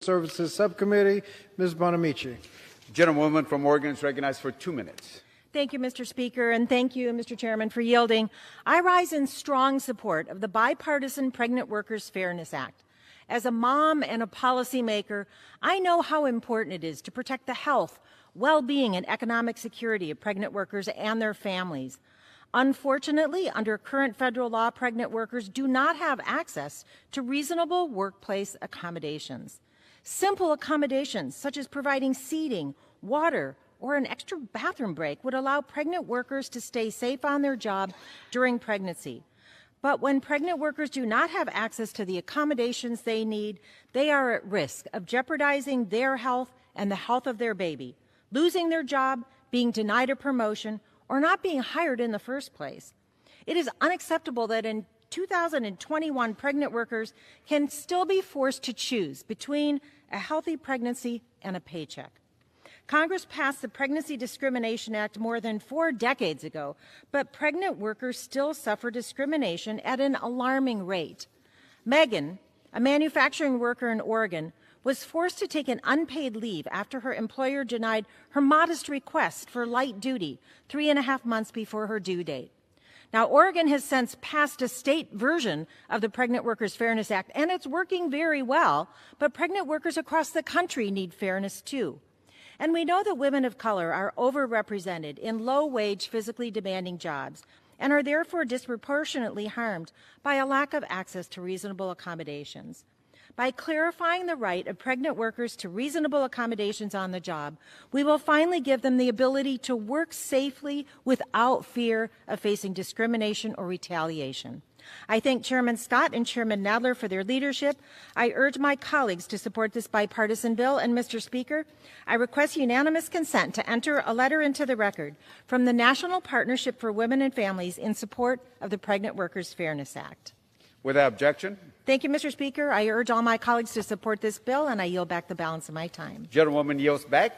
Services Subcommittee, Ms. Bonamici. Gentlewoman from Oregon is recognized for 2 minutes. Thank you, Mr. Speaker, and thank you, Mr. Chairman, for yielding. I rise in strong support of the Bipartisan Pregnant Workers Fairness Act. As a mom and a policymaker, I know how important it is to protect the health, well-being, and economic security of pregnant workers and their families. Unfortunately, under current federal law, pregnant workers do not have access to reasonable workplace accommodations. Simple accommodations, such as providing seating, water, or an extra bathroom break, would allow pregnant workers to stay safe on their job during pregnancy. But when pregnant workers do not have access to the accommodations they need, they are at risk of jeopardizing their health and the health of their baby, losing their job, being denied a promotion, or not being hired in the first place. It is unacceptable that in 2021, pregnant workers can still be forced to choose between a healthy pregnancy and a paycheck. Congress passed the Pregnancy Discrimination Act more than 4 decades ago, but pregnant workers still suffer discrimination at an alarming rate. Megan, a manufacturing worker in Oregon, was forced to take an unpaid leave after her employer denied her modest request for light duty 3.5 months before her due date. Now, Oregon has since passed a state version of the Pregnant Workers Fairness Act, and it's working very well, but pregnant workers across the country need fairness too. And we know that women of color are overrepresented in low-wage, physically demanding jobs and are therefore disproportionately harmed by a lack of access to reasonable accommodations. By clarifying the right of pregnant workers to reasonable accommodations on the job, we will finally give them the ability to work safely without fear of facing discrimination or retaliation. I thank Chairman Scott and Chairman Nadler for their leadership. I urge my colleagues to support this bipartisan bill. And, Mr. Speaker, I request unanimous consent to enter a letter into the record from the National Partnership for Women and Families in support of the Pregnant Workers Fairness Act. Without objection. Thank you, Mr. Speaker. I urge all my colleagues to support this bill, and I yield back the balance of my time. Gentlewoman yields back.